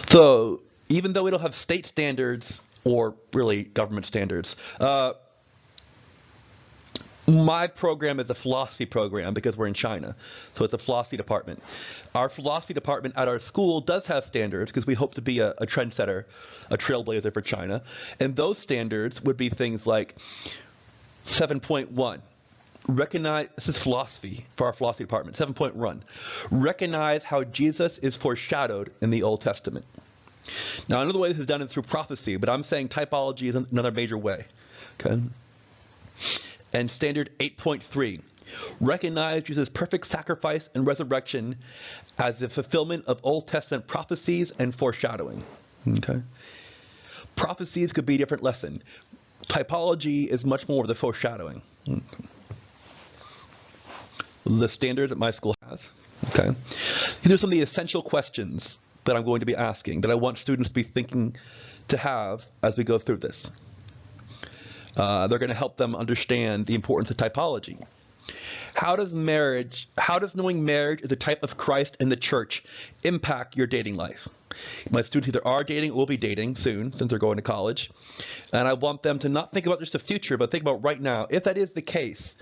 So even though we don't have state standards or really government standards, my program is a philosophy program because we're in China, so it's a philosophy department. Our philosophy department at our school does have standards because we hope to be a trendsetter, a trailblazer for China, and those standards would be things like 7.1. Recognize, this is philosophy for our philosophy department. 7.1. Recognize how Jesus is foreshadowed in the Old Testament. Now, another way this is done is through prophecy, but I'm saying typology is another major way. Okay. And standard 8.3. Recognize Jesus' perfect sacrifice and resurrection as the fulfillment of Old Testament prophecies and foreshadowing. Okay. Prophecies could be a different lesson. Typology is much more the foreshadowing. Okay. The standards that my school has. Okay. These are some of the essential questions that I'm going to be asking, that I want students to be thinking to have as we go through this. They're going to help them understand the importance of typology. How does knowing marriage is a type of Christ in the church impact your dating life? My students either are dating or will be dating soon, since they're going to college. And I want them to not think about just the future, but think about right now. If that is the case,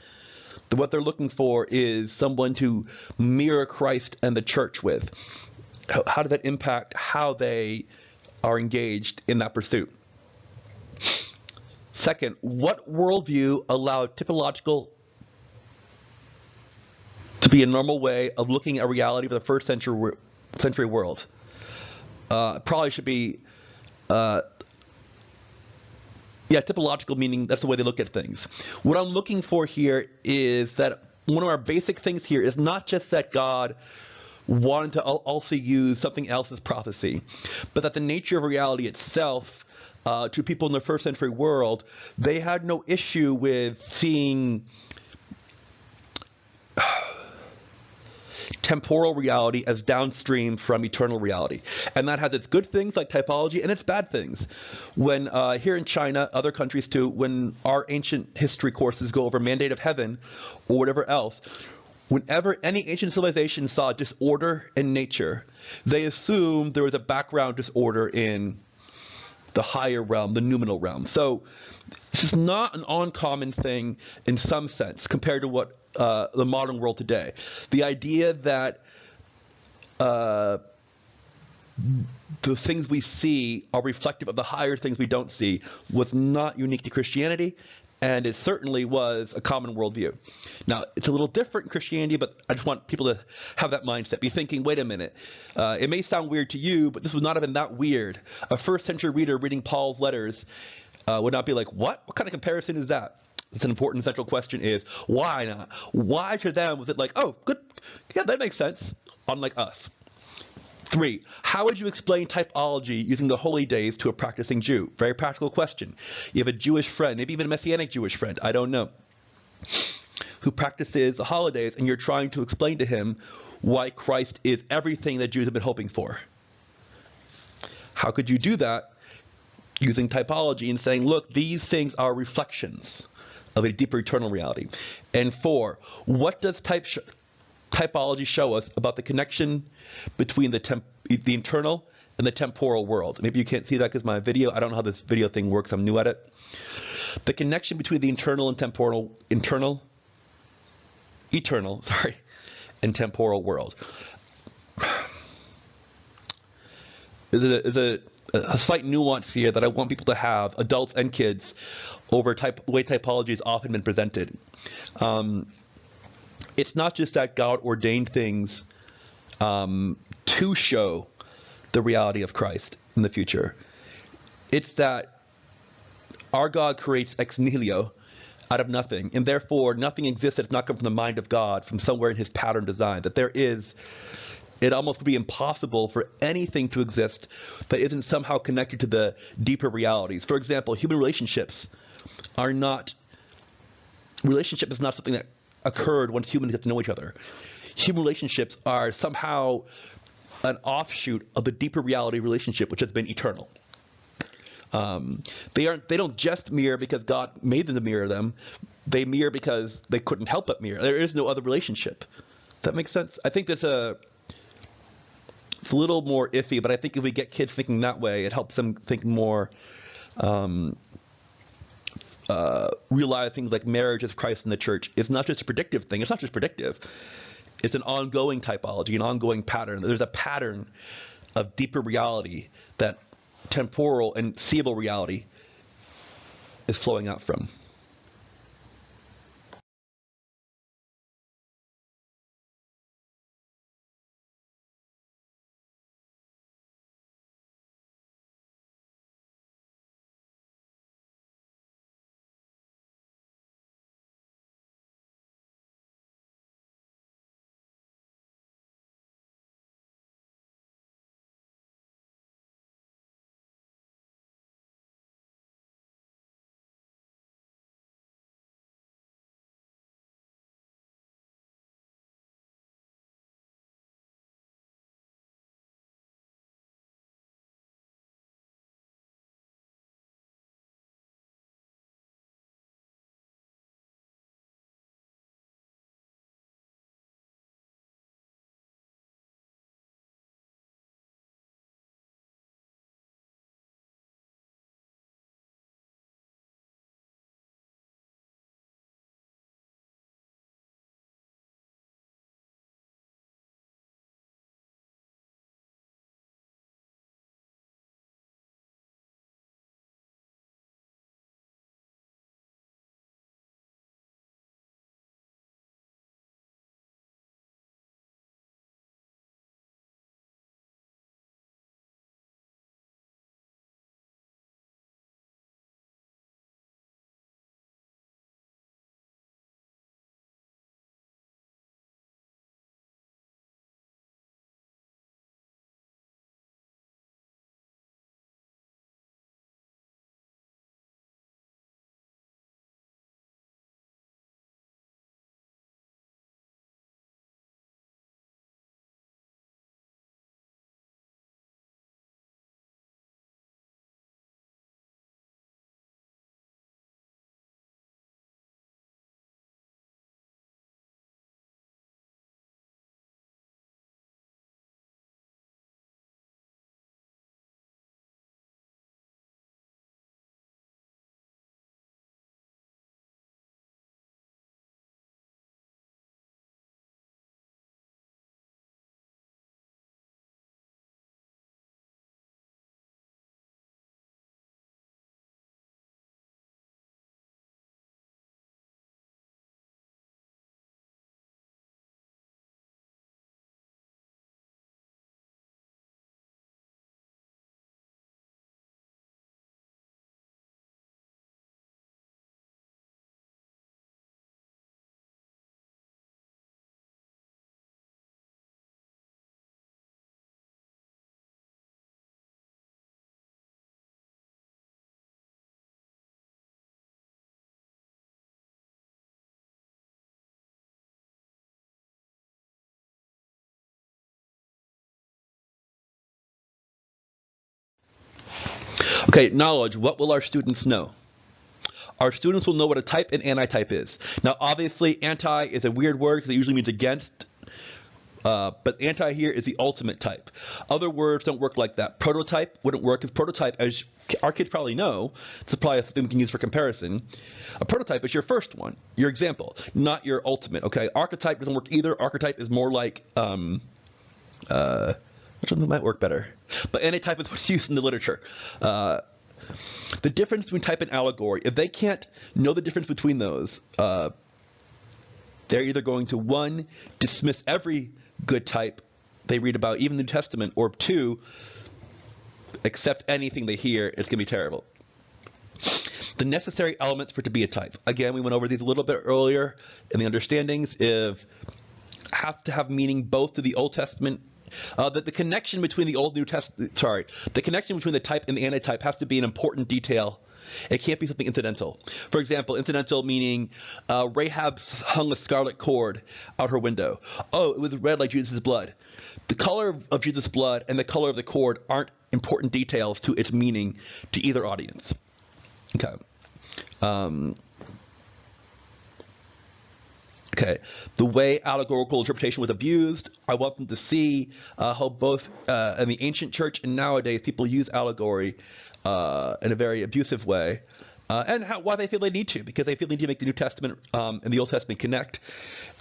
then what they're looking for is someone to mirror Christ and the church with. How does that impact how they are engaged in that pursuit? Second, what worldview allowed typological to be a normal way of looking at reality of the first century world? Probably should be, typological, meaning that's the way they look at things. What I'm looking for here is that one of our basic things here is not just that God wanted to also use something else as prophecy, but that the nature of reality itself, to people in the first century world, they had no issue with seeing temporal reality as downstream from eternal reality. And that has its good things like typology and its bad things. When here in China, other countries too, when our ancient history courses go over mandate of heaven or whatever else, whenever any ancient civilization saw disorder in nature, they assumed there was a background disorder in the higher realm, the noumenal realm. So this is not an uncommon thing in some sense compared to what the modern world today. The idea that the things we see are reflective of the higher things we don't see was not unique to Christianity, and it certainly was a common worldview. Now, it's a little different in Christianity, but I just want people to have that mindset, be thinking, wait a minute, it may sound weird to you, but this would not have been that weird. A first century reader reading Paul's letters would not be like, what? What kind of comparison is that? It's an important central question is, why not? Why to them was it like, oh, good, yeah, that makes sense, unlike us. 3, how would you explain typology using the holy days to a practicing Jew? Very practical question. You have a Jewish friend, maybe even a Messianic Jewish friend, I don't know, who practices the holidays, and you're trying to explain to him why Christ is everything that Jews have been hoping for. How could you do that using typology and saying, look, these things are reflections of a deeper eternal reality? And 4, what does typology show us about the connection between the internal and the temporal world? Maybe you can't see that because my video, I don't know how this video thing works, I'm new at it. The connection between the internal and eternal, and temporal world. There's a slight nuance here that I want people to have, adults and kids, over the way typology has often been presented. It's not just that God ordained things to show the reality of Christ in the future. It's that our God creates ex nihilo, out of nothing, and therefore nothing exists that does not come from the mind of God, from somewhere in his pattern design, that there is, it almost would be impossible for anything to exist that isn't somehow connected to the deeper realities. For example, human relationships are not, relationship is not something that occurred once humans get to know each other. Human relationships are somehow an offshoot of the deeper reality relationship, which has been eternal. They don't just mirror because God made them to mirror them. They mirror because they couldn't help but mirror. There is no other relationship. That makes sense? I think that's it's a little more iffy, but I think if we get kids thinking that way, it helps them think more, realize things like marriage as Christ in the church is not just a predictive thing. It's not just predictive. It's an ongoing typology, an ongoing pattern. There's a pattern of deeper reality that temporal and seeable reality is flowing out from. Okay, knowledge. What will our students know? Our students will know what a type and antitype is. Now, obviously, anti is a weird word because it usually means against, but anti here is the ultimate type. Other words don't work like that. Prototype wouldn't work because prototype, as our kids probably know, this is probably something we can use for comparison. A prototype is your first one, your example, not your ultimate, okay? Archetype doesn't work either. Archetype is more like, which one might work better? But antitype is what's used in the literature. The difference between type and allegory, if they can't know the difference between those, they're either going to, one, dismiss every good type they read about, even the New Testament, or two, accept anything they hear. It's going to be terrible. The necessary elements for it to be a type. Again, we went over these a little bit earlier in the understandings. If have to have meaning both to the Old Testament. The connection between the Old New Testament, the connection between the type and the antitype has to be an important detail. It can't be something incidental. For example, incidental meaning Rahab hung a scarlet cord out her window. Oh, it was red like Jesus' blood. The color of Jesus' blood and the color of the cord aren't important details to its meaning to either audience. Okay. Okay, the way allegorical interpretation was abused, I want them to see how both in the ancient church and nowadays people use allegory in a very abusive way, and why they feel they need to, because they feel they need to make the New Testament and the Old Testament connect,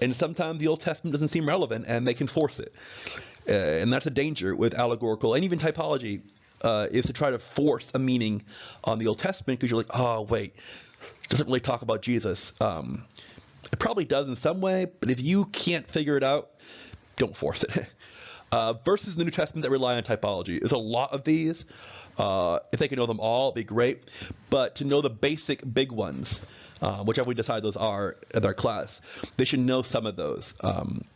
and sometimes the Old Testament doesn't seem relevant, and they can force it, and that's a danger with allegorical and even typology, is to try to force a meaning on the Old Testament because you're like, oh wait, it doesn't really talk about Jesus. It probably does in some way, but if you can't figure it out, don't force it. Verses in the New Testament that rely on typology. There's a lot of these. If they can know them all, it'd be great. But to know the basic big ones, whichever we decide those are in our class, they should know some of those.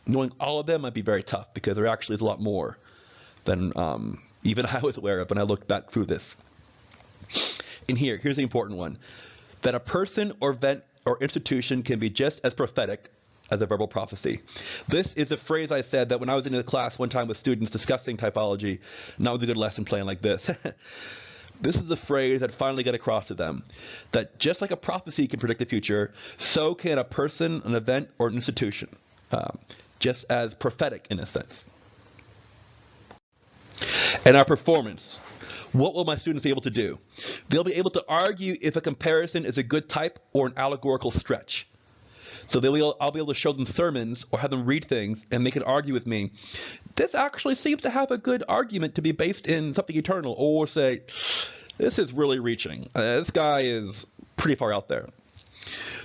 Knowing all of them might be very tough because there actually is a lot more than even I was aware of when I looked back through this. And here's the important one. That a person or event or institution can be just as prophetic as a verbal prophecy. This is a phrase I said that when I was in a class one time with students discussing typology, and that was a good lesson plan like this. This is a phrase that finally got across to them, that just like a prophecy can predict the future, so can a person, an event, or an institution, just as prophetic in a sense. And our performance. What will my students be able to do? They'll be able to argue if a comparison is a good type or an allegorical stretch. So I'll be able to show them sermons or have them read things and they can argue with me. This actually seems to have a good argument to be based in something eternal, or say, this is really reaching. This guy is pretty far out there.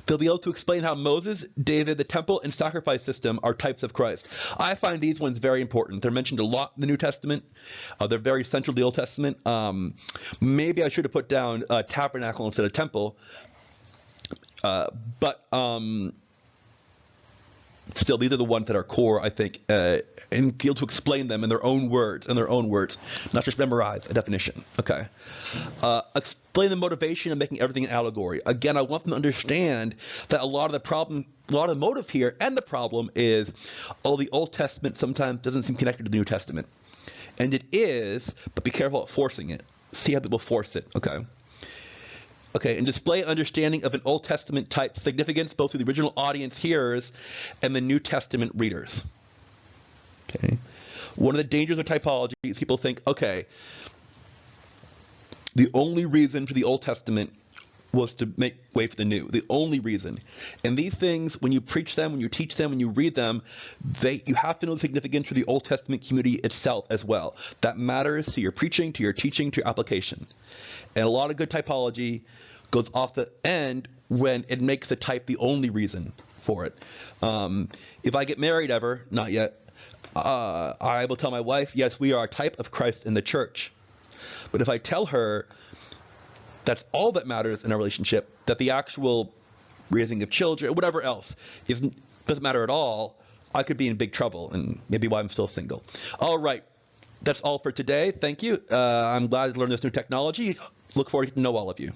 They'll be able to explain how Moses, David, the temple, and sacrifice system are types of Christ. I find these ones very important. They're mentioned a lot in the New Testament. They're very central to the Old Testament. Maybe I should have put down tabernacle instead of temple. But still, these are the ones that are core, I think, and be able to explain them in their own words, not just memorize a definition. Okay. Explain the motivation of making everything an allegory. Again, I want them to understand that a lot of the motive here and the problem is, the Old Testament sometimes doesn't seem connected to the New Testament. And it is, but be careful at forcing it. See how people force it, okay? Okay, and display understanding of an Old Testament type significance both to the original audience hearers and the New Testament readers. Okay. One of the dangers of typology is people think, okay, the only reason for the Old Testament was to make way for the New. The only reason. And these things, when you preach them, when you teach them, when you read them, you have to know the significance for the Old Testament community itself as well. That matters to your preaching, to your teaching, to your application. And a lot of good typology goes off the end when it makes the type the only reason for it. If I get married ever, not yet, I will tell my wife, yes, we are a type of Christ in the church. But if I tell her that's all that matters in a relationship, that the actual raising of children, whatever else, doesn't matter at all, I could be in big trouble, and maybe why I'm still single. All right. That's all for today. Thank you. I'm glad to learn this new technology. Look forward to getting to know all of you.